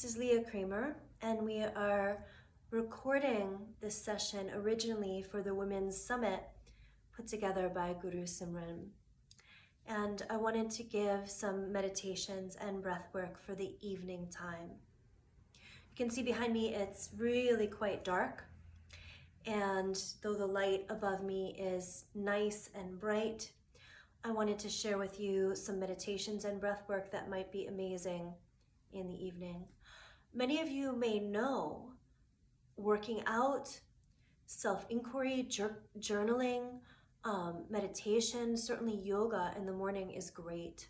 is Lea Kraemer, and we are recording this session originally for the Women's Summit put together by Guru Simran. And I wanted to give some meditations and breath work for the evening time. You can see behind me it's really quite dark, and though the light above me is nice and bright, I wanted to share with you some meditations and breath work that might be amazing in the evening. Many of you may know working out, self-inquiry, journaling, meditation, certainly yoga in the morning is great.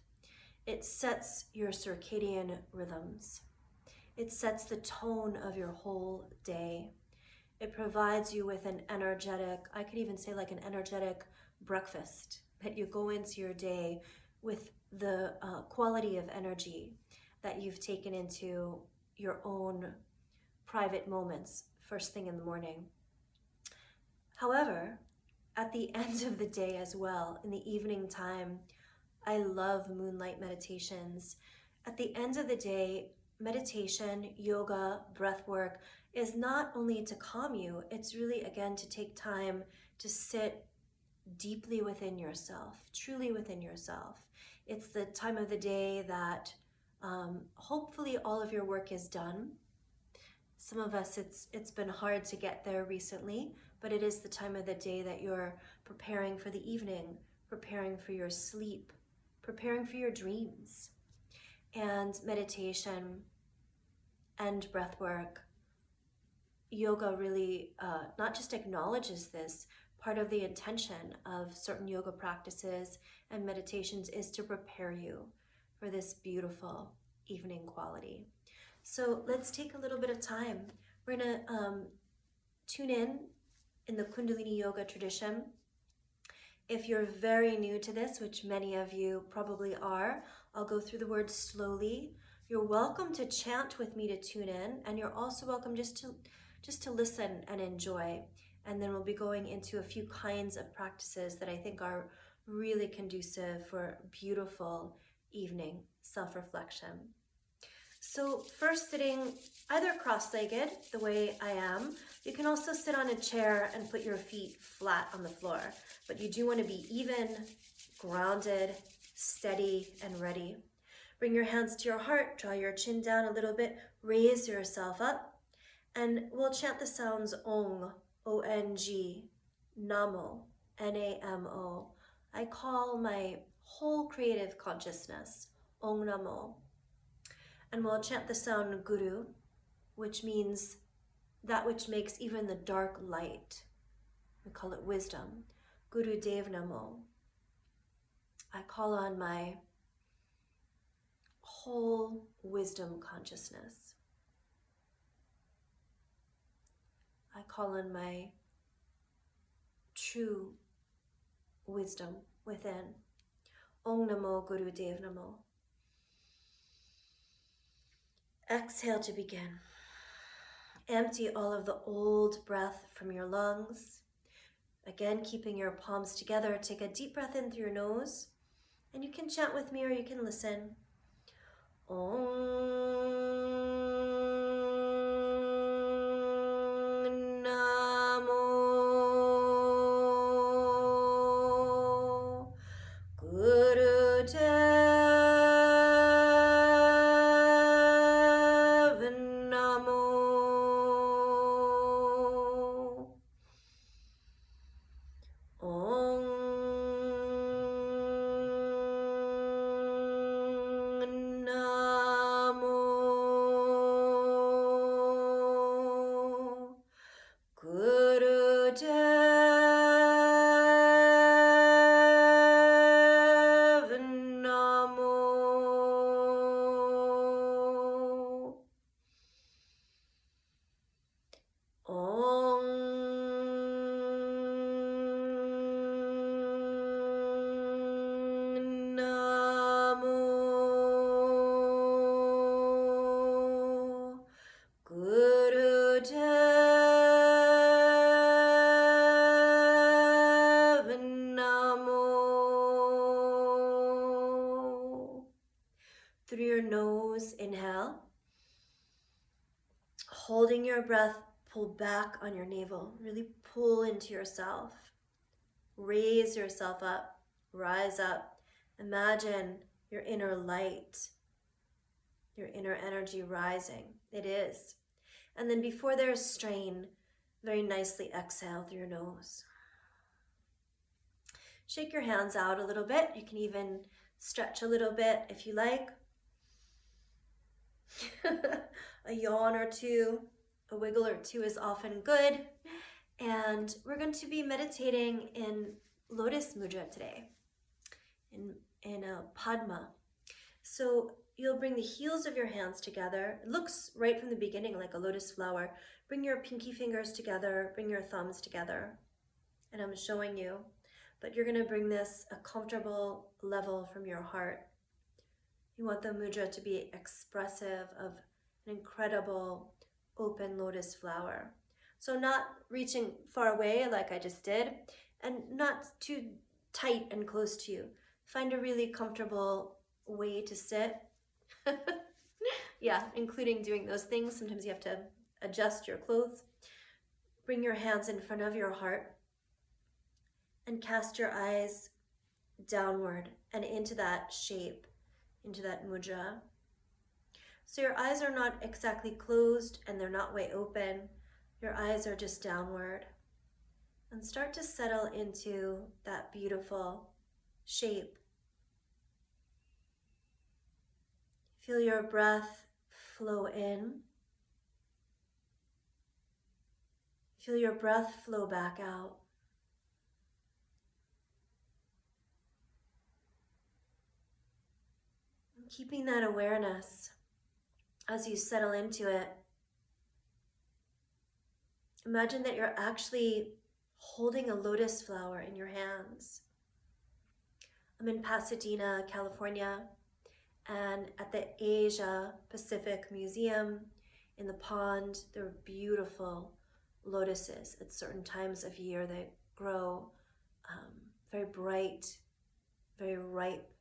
It sets your circadian rhythms. It sets the tone of your whole day. It provides you with an energetic, I could even say like an energetic breakfast, that you go into your day with the quality of energy that you've taken into your own private moments first thing in the morning. However, at the end of the day as well, in the evening time, I love moonlight meditations. At the end of the day, meditation, yoga, breath work is not only to calm you, it's really, again, to take time to sit deeply within yourself, truly within yourself. It's the time of the day that hopefully all of your work is done. Some of us, it's been hard to get there recently, but it is the time of the day that you're preparing for the evening, preparing for your sleep, preparing for your dreams. And meditation and breath work, yoga really not just acknowledges this. Part of the intention of certain yoga practices and meditations is to prepare you for this beautiful evening quality. So let's take a little bit of time. We're gonna tune in the Kundalini yoga tradition. If you're very new to this, which many of you probably are, I'll go through the words slowly. You're welcome to chant with me to tune in, and you're also welcome just to listen and enjoy. And then we'll be going into a few kinds of practices that I think are really conducive for beautiful evening self-reflection. So first, sitting either cross-legged, the way I am. You can also sit on a chair and put your feet flat on the floor, but you do want to be even, grounded, steady, and ready. Bring your hands to your heart, draw your chin down a little bit, raise yourself up, and we'll chant the sounds Ong, O-N-G, Namo, N-A-M-O. I call my whole creative consciousness Ong Namo. And we'll chant the sound Guru, which means that which makes even the dark light. We call it wisdom. Guru Dev Namo. I call on my whole wisdom consciousness. I call on my true wisdom within. Om Namo Guru Dev Namo. Exhale to begin. Empty all of the old breath from your lungs. Again, keeping your palms together, take a deep breath in through your nose. And you can chant with me or you can listen. Om Namo Guru Dev Namo. Om Namo holding your breath, pull back on your navel. Really pull into yourself. Raise yourself up, rise up. Imagine your inner light, your inner energy rising. It is. And then before there's strain, very nicely exhale through your nose. Shake your hands out a little bit. You can even stretch a little bit if you like. A yawn or two, a wiggle or two is often good. And we're going to be meditating in Lotus Mudra today, in a Padma. So you'll bring the heels of your hands together. It looks right from the beginning like a lotus flower. Bring your pinky fingers together, bring your thumbs together. And I'm showing you, but you're going to bring this a comfortable level from your heart. You want the mudra to be expressive of an incredible open lotus flower. So not reaching far away like I just did, and not too tight and close to you. Find a really comfortable way to sit. Yeah, including doing those things. Sometimes you have to adjust your clothes. Bring your hands in front of your heart and cast your eyes downward and into that shape, into that mudra. So your eyes are not exactly closed and they're not way open. Your eyes are just downward. And start to settle into that beautiful shape. Feel your breath flow in. Feel your breath flow back out. And keeping that awareness as you settle into it. Imagine that you're actually holding a lotus flower in your hands. I'm in Pasadena, California, and at the Asia Pacific Museum in the pond, there are beautiful lotuses at certain times of year. They grow very bright, very ripe.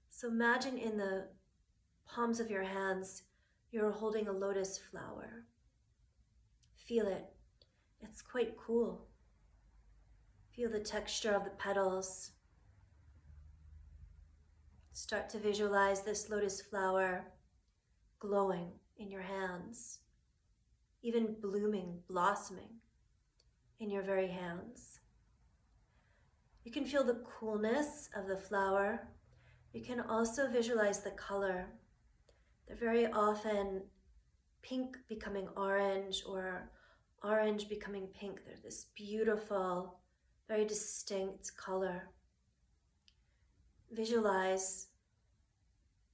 So imagine in the palms of your hands, you're holding a lotus flower. Feel it. It's quite cool. Feel the texture of the petals. Start to visualize this lotus flower glowing in your hands, even blooming, blossoming in your very hands. You can feel the coolness of the flower. You can also visualize the color. They're very often pink becoming orange or orange becoming pink. They're this beautiful, very distinct color. Visualize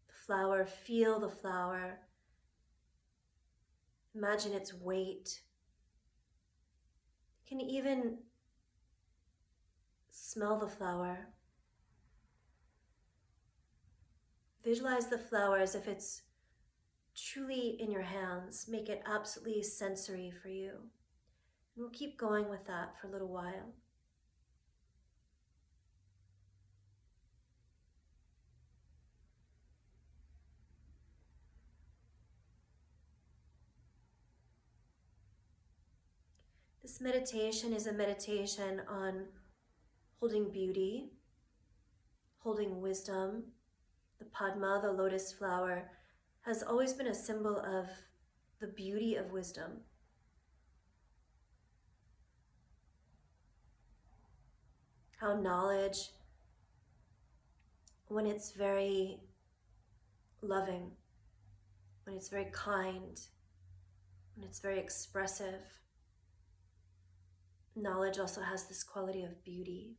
the flower, feel the flower. Imagine its weight. You can even smell the flower. Visualize the flower as if it's truly in your hands. Make it absolutely sensory for you. And we'll keep going with that for a little while. This meditation is a meditation on holding beauty, holding wisdom. The Padma, the lotus flower, has always been a symbol of the beauty of wisdom. How knowledge, when it's very loving, when it's very kind, when it's very expressive, knowledge also has this quality of beauty.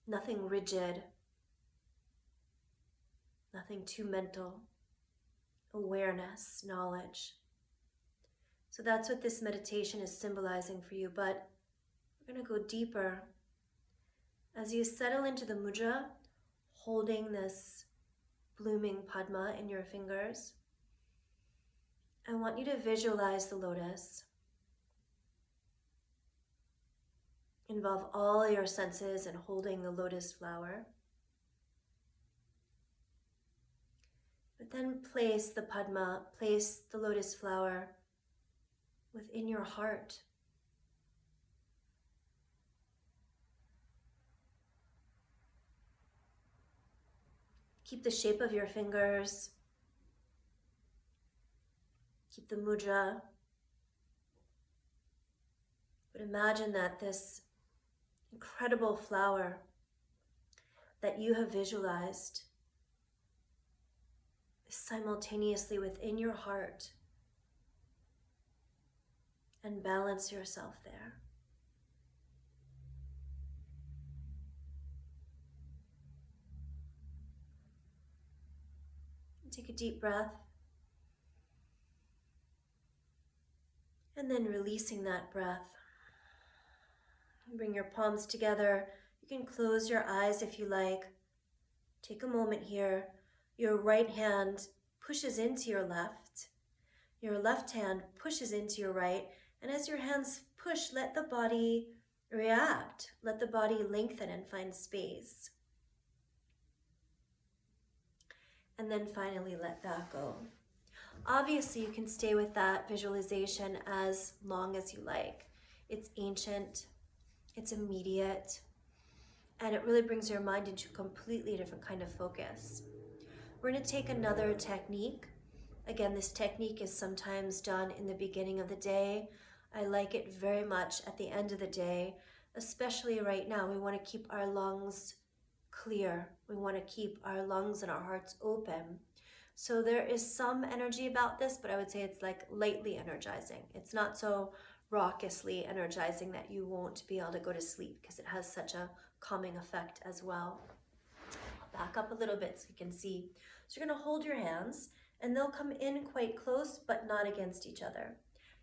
Nothing rigid, nothing too mental. Awareness, knowledge. So that's what this meditation is symbolizing for you, but we're going to go deeper. As you settle into the mudra, holding this blooming Padma in your fingers, I want you to visualize the lotus. Involve all your senses in holding the lotus flower. But then place the Padma, place the lotus flower within your heart. Keep the shape of your fingers. Keep the mudra. But imagine that this incredible flower that you have visualized is simultaneously within your heart, and balance yourself there. Take a deep breath. And then releasing that breath. Bring your palms together. You can close your eyes if you like. Take a moment here. Your right hand pushes into your left. Your left hand pushes into your right. And as your hands push, let the body react. Let the body lengthen and find space. And then finally let that go. Obviously, you can stay with that visualization as long as you like. It's ancient, it's immediate, and it really brings your mind into a completely different kind of focus. We're going to take another technique. Again, this technique is sometimes done in the beginning of the day. I like it very much at the end of the day, especially right now. We want to keep our lungs clear. We want to keep our lungs and our hearts open. So there is some energy about this, but I would say it's like lightly energizing. It's not so raucously energizing that you won't be able to go to sleep, because it has such a calming effect as well. I'll back up a little bit so you can see. So you're going to hold your hands, and they'll come in quite close, but not against each other.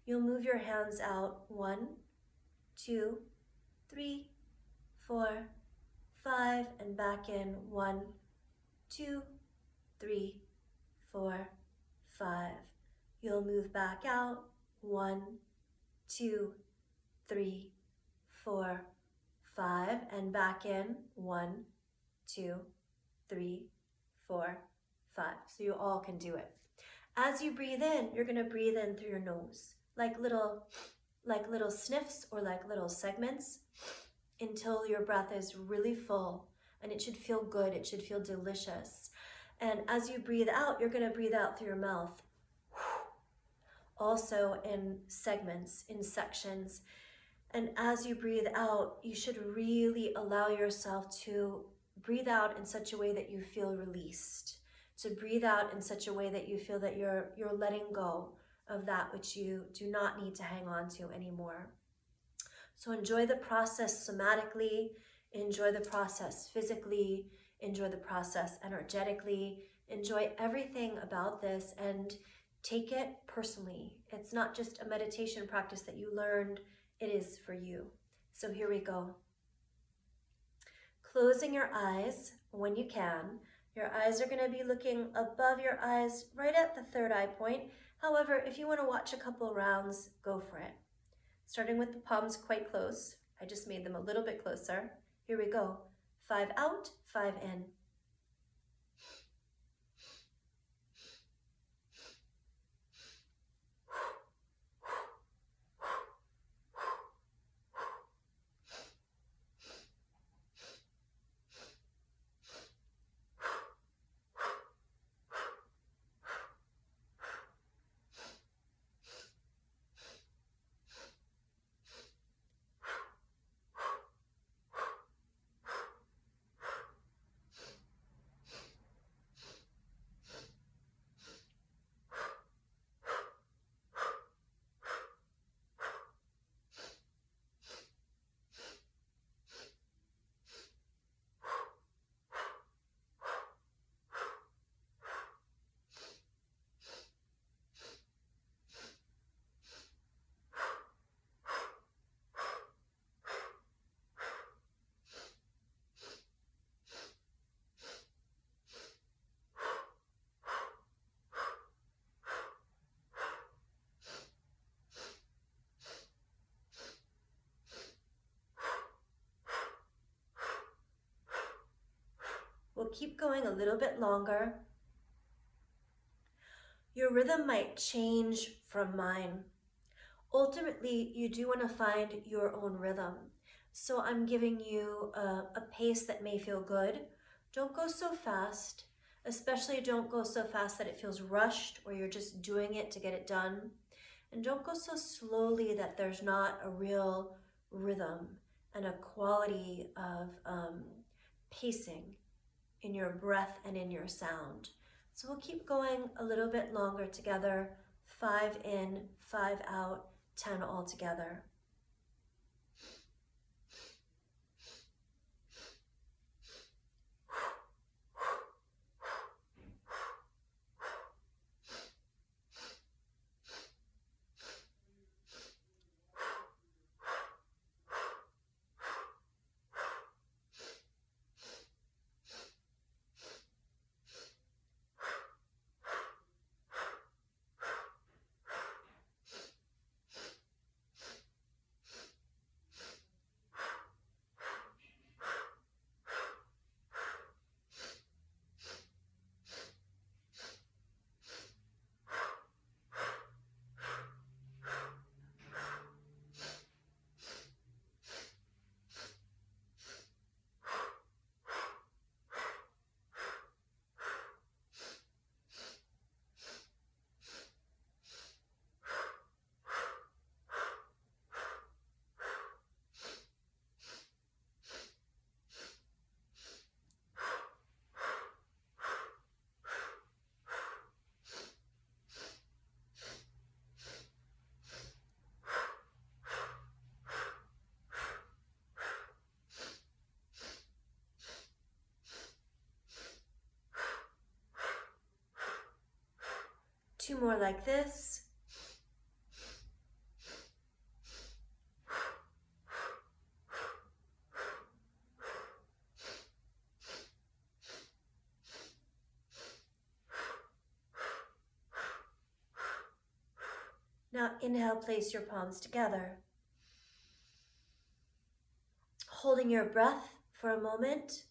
You'll move your hands out 1, 2, 3, 4, 5, and back in 1, 2, 3, 4, 5. You'll move back out 1, 2, 3, 4, 5, and back in 1, 2, 3, 4, 5. So you all can do it. As you breathe in, you're going to breathe in through your nose, like little sniffs or like little segments, until your breath is really full, and it should feel good. It should feel delicious. And as you breathe out, you're going to breathe out through your mouth. Also in segments, in sections. And as you breathe out, you should really allow yourself to breathe out in such a way that you feel released. To breathe out in such a way that you feel that you're letting go of that which you do not need to hang on to anymore. So enjoy the process somatically, enjoy the process physically, enjoy the process energetically, enjoy everything about this, and take it personally. It's not just a meditation practice that you learned, it is for you. So here we go. Closing your eyes when you can. Your eyes are going to be looking above your eyes, right at the third eye point. However, if you want to watch a couple rounds, go for it. Starting with the palms quite close. I just made them a little bit closer. Here we go. 5 out, 5 in. We'll keep going a little bit longer. Your rhythm might change from mine. Ultimately, you do want to find your own rhythm. So I'm giving you a pace that may feel good. Don't go so fast, especially don't go so fast that it feels rushed or you're just doing it to get it done. And don't go so slowly that there's not a real rhythm and a quality of pacing in your breath and in your sound. So we'll keep going a little bit longer together. 5 in, 5 out, 10 all together. Two more like this. Now inhale, place your palms together. Holding your breath for a moment,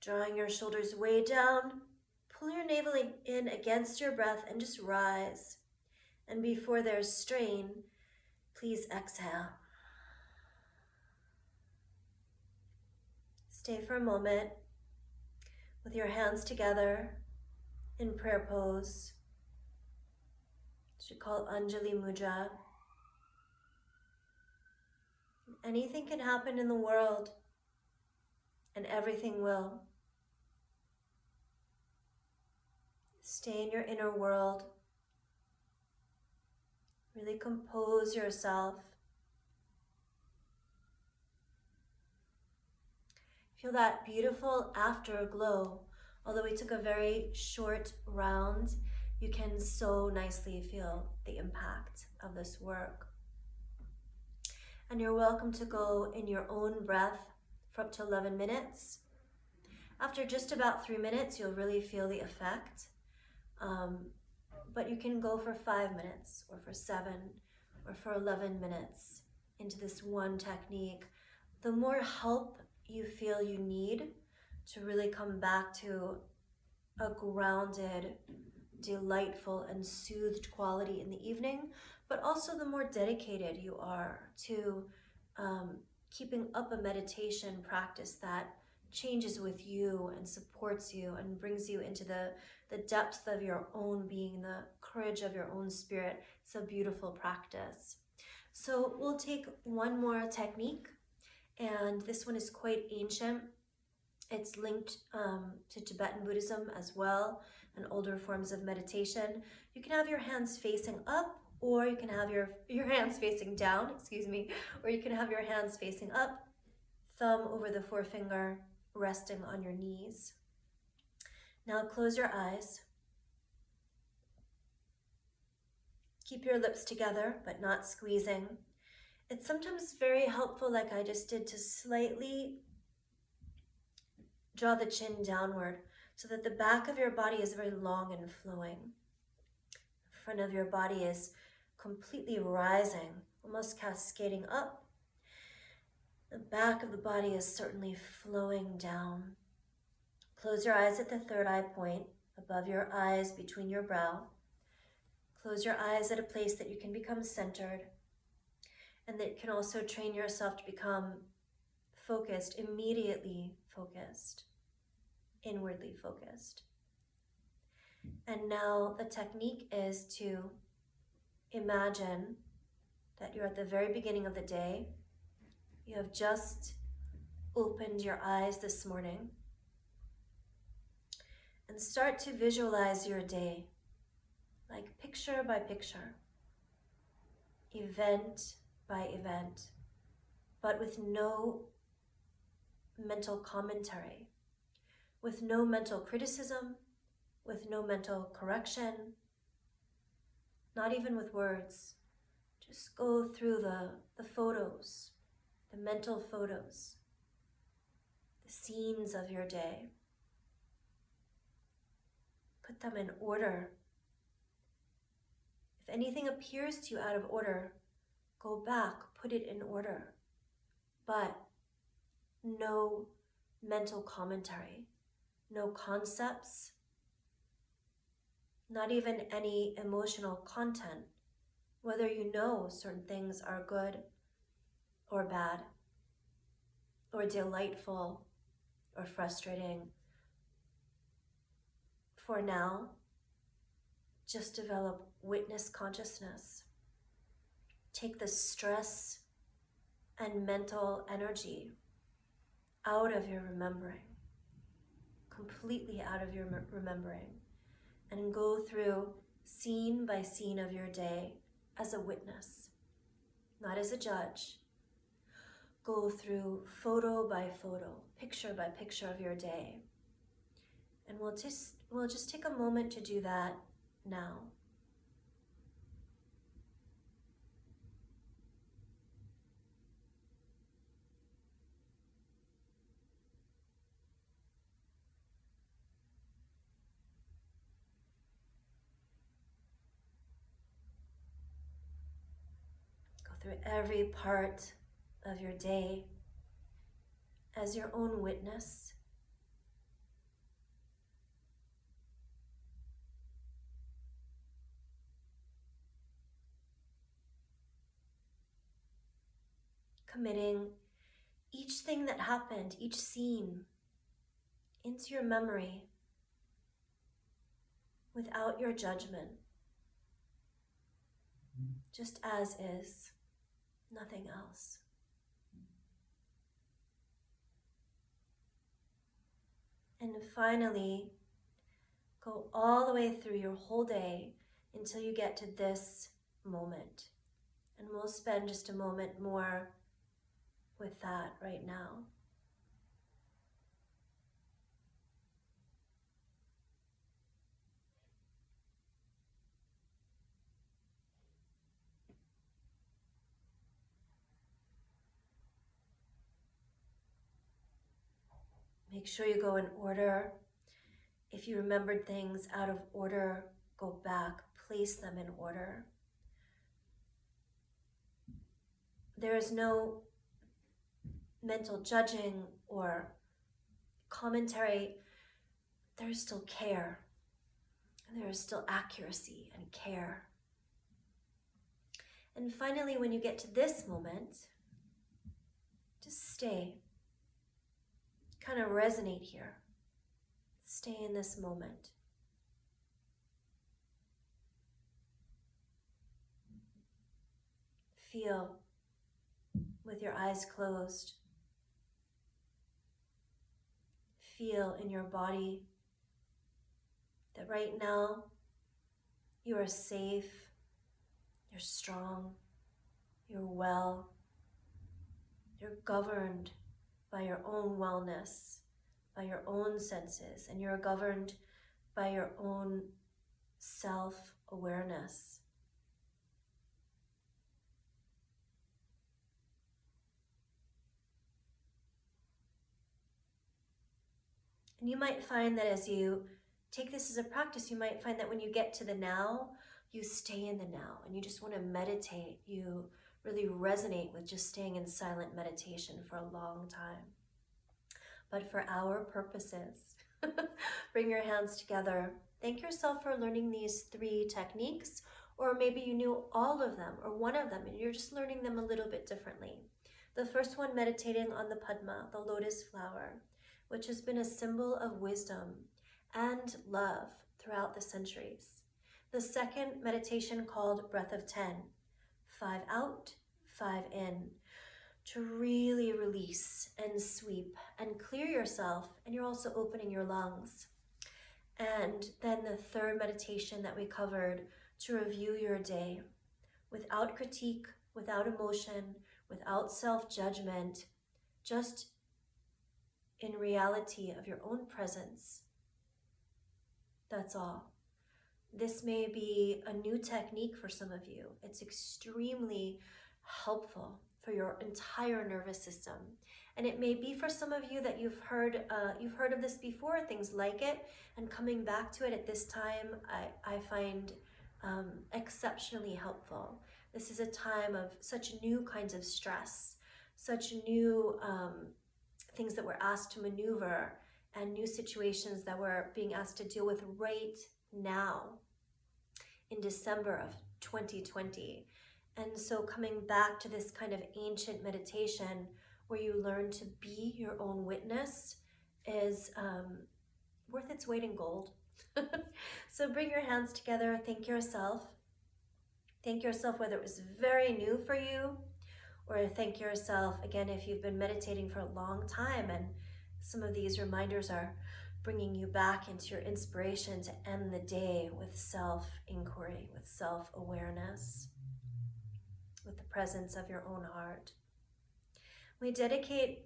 drawing your shoulders way down, pull your navel in against your breath and just rise. And before there's strain, please exhale. Stay for a moment with your hands together in prayer pose, which we call Anjali Mudra. Anything can happen in the world, and everything will. Stay in your inner world. Really compose yourself. Feel that beautiful afterglow. Although we took a very short round, you can so nicely feel the impact of this work. And you're welcome to go in your own breath for up to 11 minutes. After just about 3 minutes, you'll really feel the effect. But you can go for 5 minutes or for 7 or for 11 minutes into this one technique. The more help you feel you need to really come back to a grounded, delightful, and soothed quality in the evening, but also the more dedicated you are to keeping up a meditation practice that changes with you and supports you and brings you into the depths of your own being, the courage of your own spirit. It's a beautiful practice. So we'll take one more technique, and this one is quite ancient. It's linked to Tibetan Buddhism as well, and older forms of meditation. You can have your hands facing up, or you can have your hands facing down, or you can have your hands facing up, thumb over the forefinger, resting on your knees. Now close your eyes. Keep your lips together, but not squeezing. It's sometimes very helpful, like I just did, to slightly draw the chin downward so that the back of your body is very long and flowing. The front of your body is completely rising, almost cascading up. The back of the body is certainly flowing down. Close your eyes at the third eye point, above your eyes, between your brow. Close your eyes at a place that you can become centered, and that can also train yourself to become focused, immediately focused, inwardly focused. And now the technique is to imagine that you're at the very beginning of the day. You have just opened your eyes this morning, and start to visualize your day, like picture by picture, event by event, but with no mental commentary, with no mental criticism, with no mental correction, not even with words. Just go through the photos, the mental photos, the scenes of your day. Put them in order. If anything appears to you out of order, go back, put it in order. But no mental commentary, no concepts, not even any emotional content, whether you know certain things are good or bad, or delightful or frustrating. For now, just develop witness consciousness. Take the stress and mental energy out of your remembering, completely out of your remembering, and go through scene by scene of your day as a witness, not as a judge. Go through photo by photo, picture by picture of your day. And we'll just take a moment to do that now. Go through every part of your day as your own witness. Committing each thing that happened, each scene, into your memory without your judgment, just as is, nothing else. And finally, go all the way through your whole day until you get to this moment. And we'll spend just a moment more with that right now. Make sure you go in order. If you remembered things out of order, go back, place them in order. There is no mental judging or commentary. There is still care. And there is still accuracy and care. And finally, when you get to this moment, just stay. Kind of resonate here. Stay in this moment. Feel with your eyes closed. Feel in your body that right now you are safe, you're strong, you're well, you're governed by your own wellness, by your own senses, and you're governed by your own self-awareness. And you might find that as you take this as a practice, you might find that when you get to the now, you stay in the now and you just want to meditate. You really resonate with just staying in silent meditation for a long time. But for our purposes, bring your hands together. Thank yourself for learning these 3 techniques Or maybe you knew all of them or one of them and you're just learning them a little bit differently. The first one, meditating on the Padma, the lotus flower, which has been a symbol of wisdom and love throughout the centuries. The second meditation, called Breath of 10, 5 out, 5 in, to really release and sweep and clear yourself, and you're also opening your lungs. And then the third meditation that we covered, to review your day without critique, without emotion, without self-judgment, just in reality of your own presence. That's all. This may be a new technique for some of you. It's extremely helpful for your entire nervous system. And it may be for some of you that you've heard of this before, things like it, and coming back to it at this time, I find exceptionally helpful. This is a time of such new kinds of stress, such new things that we're asked to maneuver, and new situations that we're being asked to deal with right now in December of 2020. And so coming back to this kind of ancient meditation where you learn to be your own witness is worth its weight in gold. So bring your hands together, thank yourself. Thank yourself whether it was very new for you, or thank yourself, again, if you've been meditating for a long time and some of these reminders are bringing you back into your inspiration to end the day with self-inquiry, with self-awareness, with the presence of your own heart. We dedicate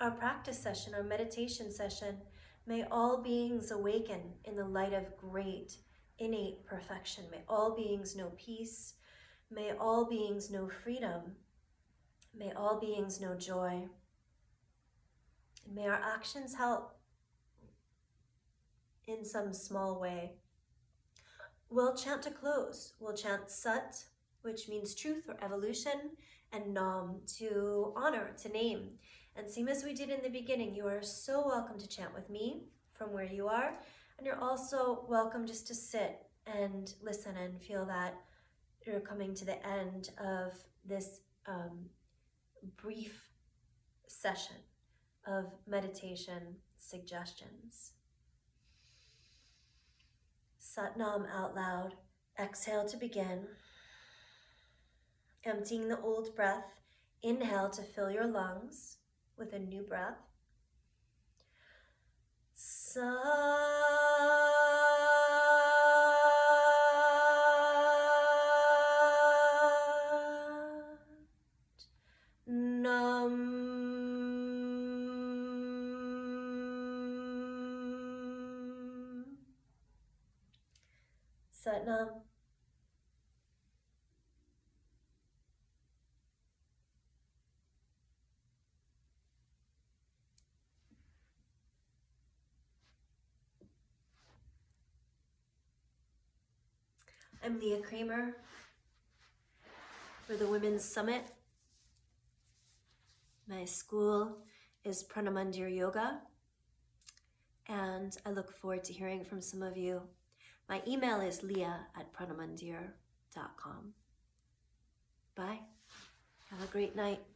our practice session, our meditation session. May all beings awaken in the light of great, innate perfection. May all beings know peace. May all beings know freedom. May all beings know joy. And may our actions help in some small way. We'll chant to close. We'll chant Sat, which means truth or evolution, and Nam, to honor, to name. And same as we did in the beginning, you are so welcome to chant with me from where you are. And you're also welcome just to sit and listen and feel that you're coming to the end of this brief session of meditation suggestions. Satnam out loud. Exhale to begin. Emptying the old breath. Inhale to fill your lungs with a new breath. Satnam. I'm Lea Kraemer for the Women's Summit. My school is Pranamandir Yoga, and I look forward to hearing from some of you. My email is leah@pranamandir.com. Bye. Have a great night.